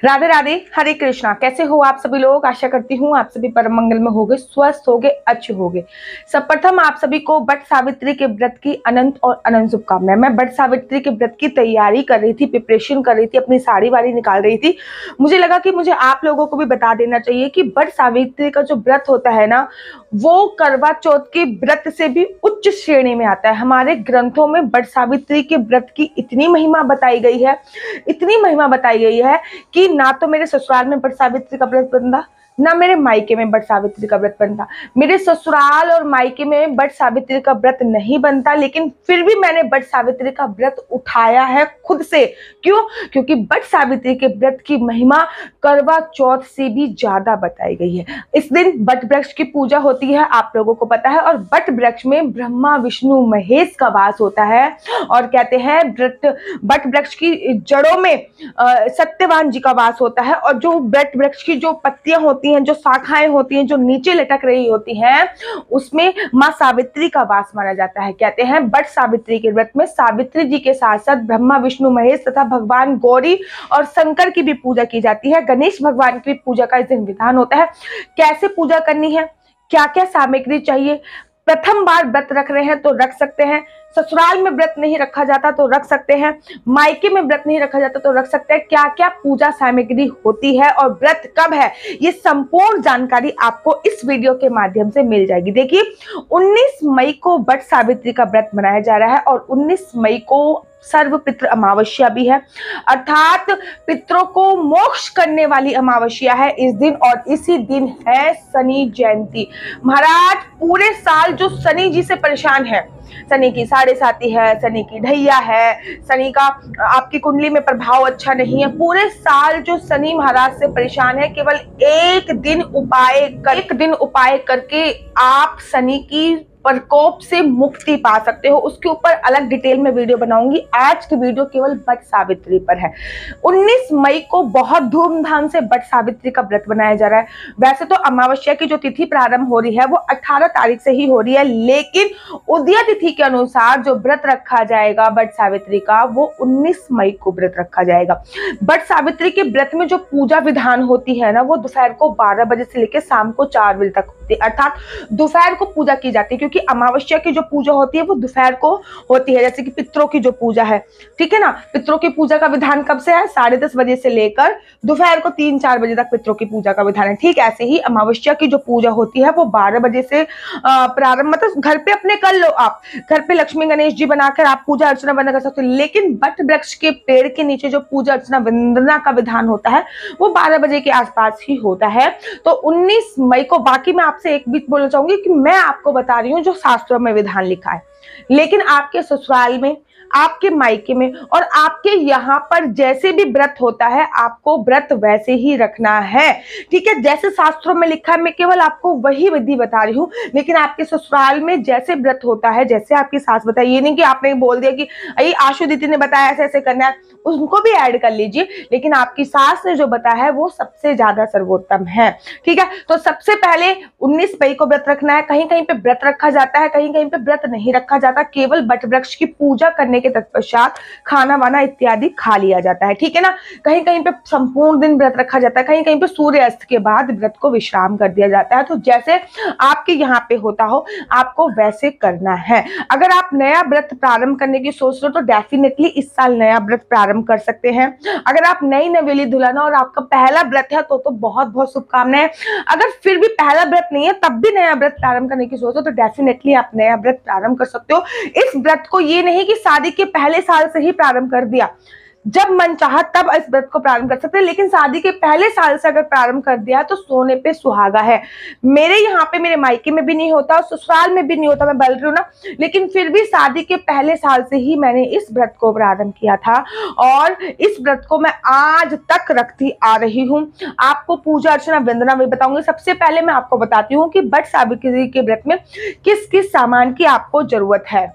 राधे राधे, हरे कृष्णा। कैसे हो आप सभी लोग? आशा करती हूँ आप सभी परम मंगल में होगे, स्वस्थ होगे, अच्छे होगे। सर्वप्रथम आप सभी को बट सावित्री के व्रत की अनंत और अनंत शुभकामनाएं। मैं बट सावित्री के व्रत की तैयारी कर रही थी, प्रिपरेशन कर रही थी, अपनी साड़ी वाड़ी निकाल रही थी। मुझे लगा कि मुझे आप लोगों को भी बता देना चाहिए कि बट सावित्री का जो व्रत होता है ना, वो करवा चौथ के व्रत से भी उच्च श्रेणी में आता है। हमारे ग्रंथों में बट सावित्री के व्रत की इतनी महिमा बताई गई है, इतनी महिमा बताई गई है कि ना तो मेरे ससुराल में बट सावित्री का व्रत बनता, ना मेरे मायके में बट सावित्री का व्रत बनता। मेरे ससुराल और मायके में बट सावित्री का व्रत नहीं बनता, लेकिन फिर भी मैंने बट सावित्री का व्रत उठाया है खुद से। क्यों? क्योंकि बट सावित्री के व्रत की महिमा करवा चौथ से भी ज्यादा बताई गई है। इस दिन बट वृक्ष की पूजा होती है, आप लोगों को पता है। और बट वृक्ष में ब्रह्मा विष्णु महेश का वास होता है। और कहते हैं बट वृक्ष की जड़ों में सत्यवान जी का वास होता है। और जो बट वृक्ष की जो पत्तियां होती हैं, जो शाखाएं होती हैं, जो नीचे लटक रही होती हैं, उसमें माँ सावित्री का वास माना जाता है। कहते हैं बट सावित्री के व्रत में सावित्री जी के साथ साथ ब्रह्मा विष्णु महेश तथा भगवान गौरी और शंकर की भी पूजा की जाती है। गणेश भगवान की पूजा का इस दिन विधान होता है। कैसे पूजा करनी है, क्या क्या सामग्री चाहिए, प्रथम बार व्रत रख रहे हैं तो रख सकते हैं, ससुराल में व्रत नहीं रखा जाता तो रख सकते हैं, मायके में व्रत नहीं रखा जाता तो रख सकते हैं, क्या क्या पूजा सामग्री होती है और व्रत कब है, ये संपूर्ण जानकारी आपको इस वीडियो के माध्यम से मिल जाएगी। देखिए, 19 मई को बट सावित्री का व्रत मनाया जा रहा है और 19 मई को सर्व पितृ अमावस्या भी है, अर्थात पितरों को मोक्ष करने वाली अमावस्या है इस दिन। और इसी दिन है शनि जयंती। महाराज, पूरे साल जो शनि जी से परेशान है, शनि की साढ़े साती है, शनि की ढैया है, शनि का आपकी कुंडली में प्रभाव अच्छा नहीं है, पूरे साल जो शनि महाराज से परेशान है, केवल एक दिन उपाय करके आप शनि की प्रकोप से मुक्ति पा सकते हो। उसके ऊपर अलग डिटेल में वीडियो बनाऊंगी। आज की वीडियो केवल बट सावित्री पर है। 19 मई को बहुत धूमधाम से बट सावित्री का व्रत बनाया जा रहा है। वैसे तो अमावस्या की जो तिथि प्रारंभ हो रही है वो 18 तारीख से ही हो रही है, लेकिन उदय तिथि के अनुसार जो व्रत रखा जाएगा बट सावित्री का, वो 19 मई को व्रत रखा जाएगा। बट सावित्री के व्रत में जो पूजा विधान होती है ना, वो दोपहर को 12 बजे से लेकर शाम को 4 बजे तक होती है, अर्थात दोपहर को पूजा की जाती है। क्योंकि अमावस्या की जो पूजा होती है वो दोपहर को होती है, जैसे कि पितरों की जो पूजा है, ठीक है ना। पितरों की पूजा का विधान कब से है? 10:30 बजे से लेकर दोपहर को 3-4 बजे तक पितरों की पूजा का विधान है। ठीक ऐसे ही अमावस्या की जो पूजा होती है वो 12 बजे से प्रारंभ, मतलब घर पे अपने कर लो, आप घर पे लक्ष्मी गणेश जी बनाकर आप पूजा अर्चना बंद कर सकते हो। लेकिन बट वृक्ष के पेड़ के नीचे जो पूजा अर्चना वंदना का विधान होता है वो 12 बजे के आसपास ही होता है। तो 19 मई को, बाकी मैं आपसे एक बीच बोलना चाहूंगी कि मैं आपको बता रही हूँ जो शास्त्रों में विधान लिखा है, लेकिन आपके ससुराल में, आपके मायके में और आपके यहाँ पर जैसे भी व्रत होता है, आपको व्रत वैसे ही रखना है, ठीक है। जैसे शास्त्रों में लिखा है, मैं केवल आपको वही विधि बता रही हूँ। लेकिन आपके ससुराल में जैसे व्रत होता है, जैसे आपकी सास बताई, ये नहीं कि आपने बोल दिया कि अरे आशु दीदी ने बताया ऐसे ऐसे करना है, उनको भी ऐड कर लीजिए। लेकिन आपकी सास ने जो बताया है वो सबसे ज्यादा सर्वोत्तम है, ठीक है। तो सबसे पहले 19 मई को व्रत रखना है। कहीं कहीं पे व्रत रखा जाता है, कहीं कहीं पे व्रत नहीं रखा जाता, केवल बट वृक्ष की पूजा करने के तत्पश्चात खाना वाना इत्यादि खा लिया जाता है, ठीक है ना। कहीं कहीं पे संपूर्ण दिन व्रत रखा जाता है, कहीं कहीं पे सूर्य अस्त के बाद व्रत को विश्राम कर दिया जाता है। तो जैसे आपके यहाँ पे होता हो, आपको वैसे करना है। अगर आप नया व्रत प्रारंभ करने की सोच रहे हो तो डेफिनेटली इस साल नया व्रत प्रारंभ कर सकते हैं। अगर आप नई नवेली दुल्हन और आपका पहला व्रत है तो बहुत बहुत शुभकामनाएं। अगर फिर भी पहला व्रत नहीं है तब भी नया व्रत प्रारंभ करने की सोच हो तो डेफिनेटली आप नया व्रत प्रारंभ कर सकते हो। इस व्रत को ये नहीं कि शादी के पहले साल से ही प्रारंभ कर दिया, जब मन चाहा तब इस व्रत को प्रारंभ कर सकते हैं, लेकिन शादी के पहले साल से अगर प्रारंभ कर दिया तो सोने पे सुहागा है। मेरे यहाँ पे, मेरे मायके में भी नहीं होता और ससुराल में भी नहीं होता, मैं बोल रही हूँ ना, लेकिन फिर भी शादी के पहले साल से ही मैंने इस व्रत को प्रारंभ किया था और इस व्रत को मैं आज तक रखती आ रही हूँ। आपको पूजा अर्चना वंदना भी बताऊंगी। सबसे पहले मैं आपको बताती हूँ कि बट सावित्री के व्रत में किस किस सामान की आपको जरूरत है।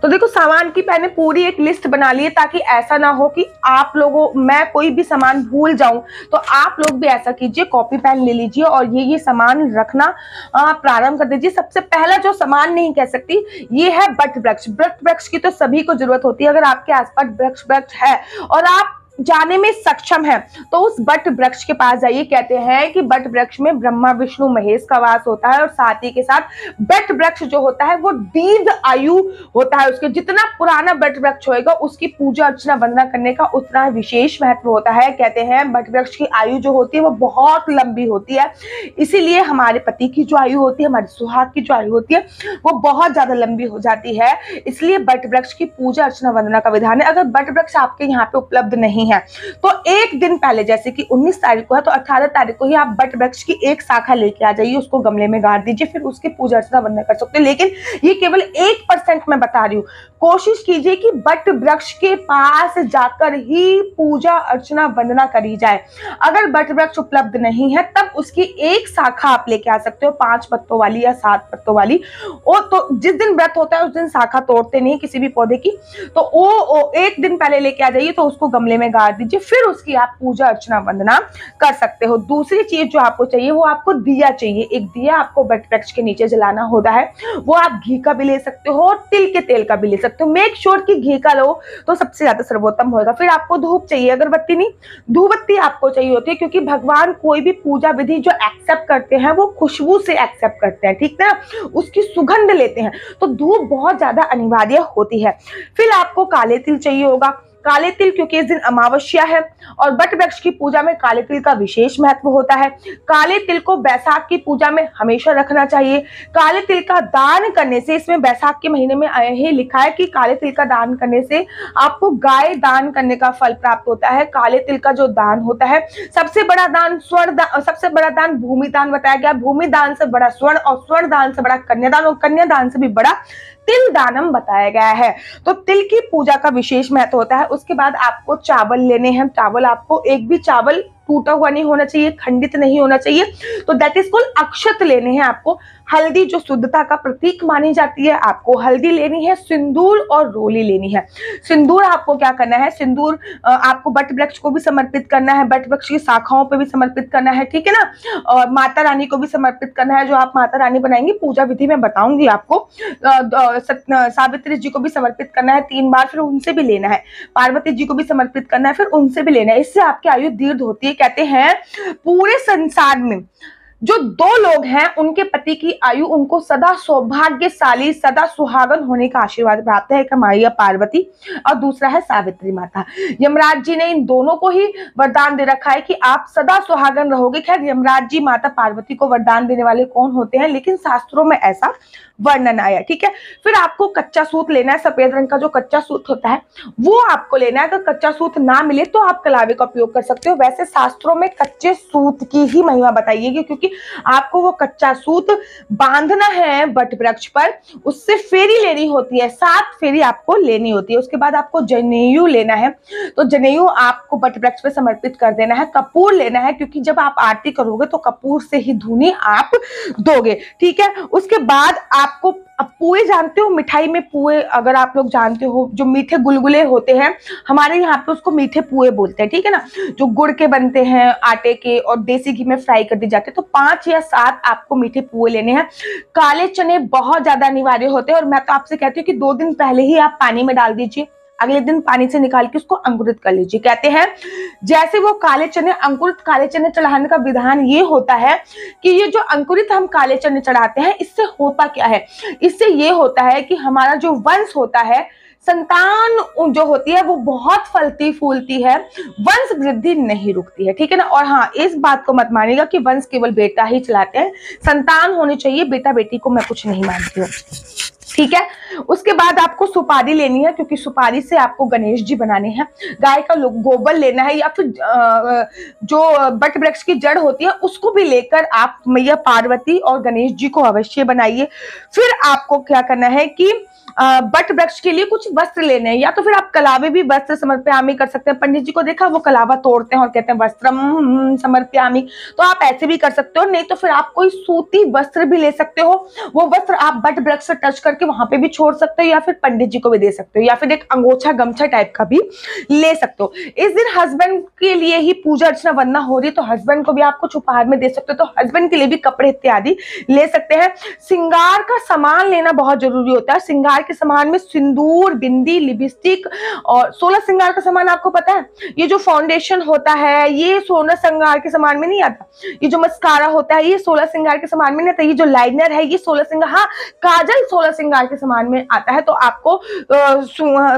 तो देखो, सामान की मैंने पूरी एक लिस्ट बना ली है, ताकि ऐसा ना हो कि आप लोगों, मैं कोई भी सामान भूल जाऊं। तो आप लोग भी ऐसा कीजिए, कॉपी पेन ले लीजिए और ये सामान रखना प्रारंभ कर दीजिए। सबसे पहला जो सामान नहीं कह सकती, ये है बट वृक्ष। बट वृक्ष की तो सभी को जरूरत होती है। अगर आपके आसपास वृक्ष है और आप जाने में सक्षम है तो उस बट वृक्ष के पास जाइए। कहते हैं कि बट वृक्ष में ब्रह्मा विष्णु महेश का वास होता है और साथ ही के साथ बट वृक्ष जो होता है वो दीर्घ आयु होता है। उसके जितना पुराना बट वृक्ष होएगा उसकी पूजा अर्चना वंदना करने का उतना विशेष महत्व होता है। कहते हैं बट वृक्ष की आयु जो होती है वो बहुत लंबी होती है, इसीलिए हमारे पति की जो आयु होती है, हमारे सुहाग की जो आयु होती है वो बहुत ज्यादा लंबी हो जाती है। इसलिए बट वृक्ष की पूजा अर्चना वंदना का विधान है। अगर बट वृक्ष आपके यहाँ पे उपलब्ध नहीं है तो एक दिन पहले, जैसे कि 19 तारीख को है तो 18 तारीख को ही आप बट वृक्ष की एक शाखा लेके आ जाइए, उसको गमले में गाड़ दीजिए, फिर उसकी पूजा अर्चना वंदना कर सकते हैं। लेकिन ये केवल 1% मैं बता रही हूँ। कोशिश कीजिए कि बट वृक्ष के पास जाकर ही पूजा अर्चना वंदना करी जाए। अगर बट वृक्ष उपलब्ध नहीं है तब उसकी एक शाखा आप लेके आ सकते हो, 5 पत्तों वाली या 7 पत्तों वाली। और तो जिस दिन व्रत होता है उस दिन शाखा तोड़ते नहीं किसी भी पौधे की, तो वो एक दिन पहले लेके आ जाइए, तो उसको गमले में गाड़ दीजिए, फिर उसकी आप पूजा अर्चना वंदना कर सकते हो। दूसरी चीज जो आपको चाहिए वो आपको दिया चाहिए। एक दिया आपको बट वृक्ष के नीचे जलाना होता है, वो आप घी का भी ले सकते हो और तिल के तेल का भी ले सकते हो। मेक श्योर कि घी का लो तो सबसे ज्यादा सर्वोत्तम होगा। फिर आपको धूप चाहिए, अगरबत्ती नहीं, धूपबत्ती आपको चाहिए होती है, क्योंकि भगवान कोई भी पूजा विधि जो एक्सेप्ट करते हैं वो खुशबू से एक्सेप्ट करते हैं, ठीक है, उसकी सुगंध लेते हैं, तो धूप बहुत ज्यादा अनिवार्य होती है। फिर आपको काले तिल चाहिए होगा। काले तिल, क्योंकि इस दिन अमावस्या है और बट वृक्ष की पूजा में काले तिल का विशेष महत्व होता है। काले तिल को बैसाख की पूजा में हमेशा रखना चाहिए। काले तिल का दान करने से, इसमें बैसाख के महीने में ही लिखा है कि काले तिल का दान करने से आपको गाय दान करने का फल प्राप्त होता है। काले तिल का जो दान होता है, सबसे बड़ा दान स्वर्ण दान, सबसे बड़ा दान भूमि दान बताया गया। भूमि दान से बड़ा स्वर्ण और स्वर्ण दान से बड़ा कन्यादान और कन्यादान से भी बड़ा तिल दानम बताया गया है। तो तिल की पूजा का विशेष महत्व होता है। उसके बाद आपको चावल लेने हैं। चावल आपको, एक भी चावल टूटा हुआ नहीं होना चाहिए, खंडित नहीं होना चाहिए, तो दैट इज कॉल्ड अक्षत लेने हैं आपको। हल्दी जो शुद्धता का प्रतीक मानी जाती है, आपको हल्दी लेनी है। सिंदूर और रोली लेनी है। सिंदूर आपको क्या करना है, सिंदूर आपको बट वृक्ष को भी समर्पित करना है, बट वृक्ष की शाखाओं पे भी समर्पित करना है, ठीक है ना, और माता रानी को भी समर्पित करना है। जो आप माता रानी बनाएंगे, पूजा विधि में बताऊंगी आपको। सावित्री जी को भी समर्पित करना है 3 बार, फिर उनसे भी लेना है। पार्वती जी को भी समर्पित करना है, फिर उनसे भी लेना है। इससे आपकी आयु दीर्घ होती है। कहते हैं पूरे संसार में जो 2 लोग हैं उनके पति की आयु उनको सदा सौभाग्यशाली, सदा सुहागन होने का आशीर्वाद प्राप्त है। एक मैया पार्वती और दूसरा है सावित्री माता। यमराज जी ने इन दोनों को ही वरदान दे रखा है कि आप सदा सुहागन रहोगे। खैर, यमराज जी माता पार्वती को वरदान देने वाले कौन होते हैं, लेकिन शास्त्रों में ऐसा वर्णन आया, ठीक है। फिर आपको कच्चा सूत लेना है। सफेद रंग का जो कच्चा सूत होता है वो आपको लेना है। अगर कच्चा सूत ना मिले तो आप कलावे का उपयोग कर सकते हो। वैसे शास्त्रों में कच्चे सूत की ही महिमा बताइएगी, क्योंकि आपको वो कच्चा सूत बांधना है बट वृक्ष पर, उससे फेरी लेनी होती है, 7 फेरी आपको लेनी होती है। उसके बाद आपको जनेऊ लेना है, तो जनेऊ आपको बट वृक्ष पे समर्पित कर देना है। कपूर लेना है, क्योंकि जब आप आरती करोगे तो कपूर से ही धुनी आप दोगे, ठीक है। उसके बाद आपको पुए जानते हो, मिठाई में पुए, अगर आप लोग जानते हो, जो मीठे गुलगुले होते हैं, हमारे यहाँ पे उसको मीठे पुए बोलते हैं, ठीक है ना, जो गुड़ के बनते हैं, आटे के, और देसी घी में फ्राई कर दिए जाते हैं। तो 5 या 7 आपको मीठे पुए लेने हैं। काले चने बहुत ज्यादा अनिवार्य होते हैं, और मैं तो आपसे कहती हूँ कि 2 दिन पहले ही आप पानी में डाल दीजिए, अगले दिन पानी से निकाल के उसको अंकुरित कर लीजिए। कहते हैं जैसे वो काले चने, अंकुरित काले चने चढ़ाने का विधान ये होता है कि ये जो अंकुरित हम काले चने चढ़ाते हैं, इससे होता क्या है, इससे ये होता है कि हमारा जो वंश होता है, संतान जो होती है वो बहुत फलती फूलती है, वंश वृद्धि नहीं रुकती है, ठीक है ना। और हाँ, इस बात को मत मानिएगा कि वंश केवल बेटा ही चलाते हैं, संतान होनी चाहिए, बेटा बेटी को मैं कुछ नहीं मानती हूँ, ठीक है। उसके बाद आपको सुपारी लेनी है, क्योंकि सुपारी से आपको गणेश जी बनाने हैं। गाय का गोबर लेना है, या फिर जो बट वृक्ष की जड़ होती है उसको भी लेकर आप मैया पार्वती और गणेश जी को अवश्य बनाइए। फिर आपको क्या करना है कि बट वृक्ष के लिए कुछ वस्त्र लेने हैं, या तो फिर आप कलावे भी वस्त्र समर्पयामि कर सकते हैं। पंडित जी को देखा, वो कलावा तोड़ते हैं और कहते हैं वस्त्रम समर्पयामि, तो आप ऐसे भी कर सकते हो। नहीं तो फिर आप कोई सूती वस्त्र भी ले सकते हो। वो वस्त्र आप बट वृक्ष से टच करके वहां पे भी छोड़ सकते हो, या फिर पंडित जी को भी दे सकते हो, या फिर एक अंगोछा गमछा टाइप का भी ले सकते हो। इस दिन हस्बैंड के लिए ही पूजा अर्चना वंदना हो रही है, तो हस्बैंड को भी आप कुछ उपहार में दे सकते हो, तो हस्बैंड के लिए भी कपड़े इत्यादि ले सकते हैं। श्रृंगार का सामान लेना बहुत जरूरी होता है। श्रृंगार के सामान में सिंदूर, बिंदी, लिपस्टिक और 16 श्रृंगार का सामान आपको पता है, ये जो फाउंडेशन होता है ये 16 श्रृंगार के सामान में नहीं आता। ये जो मस्कारा होता है ये 16 श्रृंगार के सामान में नहीं आता। ये जो लाइनर है ये 16 श्रृंगार, हाँ काजल 16 श्रृंगार के सामान में आता है। तो आपको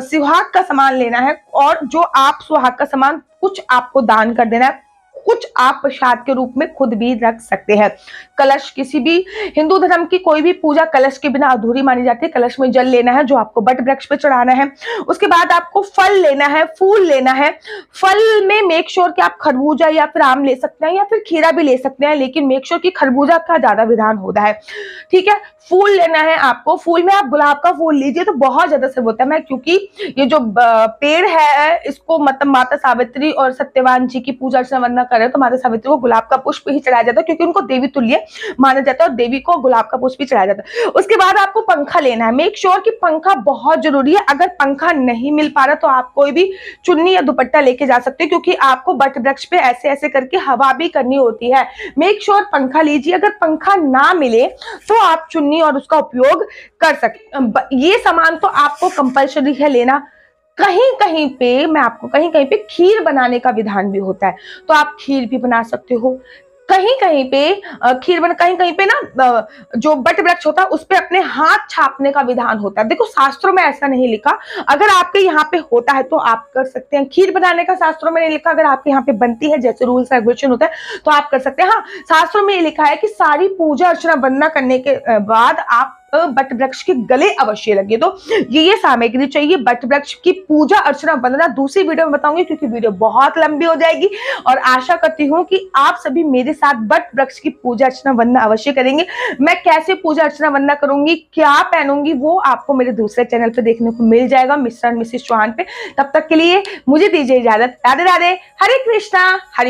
सुहाग का सामान लेना है, और जो आप सुहाग का सामान कुछ आपको दान कर देना है, कुछ आप प्रसाद के रूप में खुद भी रख सकते हैं। कलश, किसी भी हिंदू धर्म की कोई भी पूजा कलश के बिना अधूरी मानी जाती है। कलश में जल लेना है जो आपको बट वृक्ष पे चढ़ाना है। उसके बाद आपको फल लेना है, फूल लेना है। फल में मेक श्योर कि आप खरबूजा या फिर आम ले सकते हैं, या फिर खीरा भी ले सकते हैं, लेकिन मेक श्योर कि खरबूजा का ज्यादा विधान होता है, ठीक है। फूल लेना है आपको, फूल में आप गुलाब का फूल लीजिए तो बहुत ज्यादा शुभ होता है। मैं क्योंकि ये जो पेड़ है इसको मतलब माता सावित्री और सत्यवान जी की पूजा अर्चना वंदना कर रहे हैं, तो माता सावित्री को गुलाब का पुष्प ही चढ़ाया जाता है, क्योंकि उनको देवी तुल्य माना जाता है और देवी को गुलाब का पुष्प ही चढ़ाया जाता है। उसके बाद आपको पंखा लेना है। मेक श्योर कि पंखा बहुत जरूरी है। अगर पंखा नहीं मिल पा रहा तो आप कोई भी चुन्नी या दुपट्टा लेके जा सकते हैं, क्योंकि आपको बट वृक्ष पे ऐसे ऐसे करके हवा भी करनी होती है। मेक श्योर पंखा लीजिए। अगर पंखा ना मिले तो आप चुन्नी और उसका उपयोग कर सकते। ये सामान तो आपको कंपल्सरी है लेना। कहीं कहीं पे मैं आपको कहीं कहीं पे खीर बनाने का विधान भी होता है, तो आप खीर भी बना सकते हो। कहीं कहीं पे खीर बना, कहीं कहीं पे ना जो बट वृक्ष होता है उस पे अपने हाथ छापने का विधान होता है। देखो शास्त्रों में ऐसा नहीं लिखा, अगर आपके यहाँ पे होता है तो आप कर सकते हैं। खीर बनाने का शास्त्रों में नहीं लिखा, अगर आपके यहाँ पे बनती है जैसे रूल्स रेगुलेशन होता है तो आप कर सकते हैं। हाँ, शास्त्रों में ये लिखा है कि सारी पूजा अर्चना वंदना करने के बाद आप बट वृक्ष के गले अवश्य लगे। तो ये सामग्री चाहिए बट वृक्ष की पूजा अर्चना वंदना। दूसरी वीडियो में बताऊंगी क्योंकि वीडियो बहुत लंबी हो जाएगी, और आशा करती हूँ कि आप सभी मेरे साथ बट वृक्ष की पूजा अर्चना वंदना अवश्य करेंगे। मैं कैसे पूजा अर्चना वंदना करूंगी, क्या पहनूंगी, वो आपको मेरे दूसरे चैनल पे देखने को मिल जाएगा, मिस्टर एंड मिसेस चौहान पे। तब तक के लिए मुझे दीजिए इजाजत। राधे राधे, हरे कृष्णा, हरि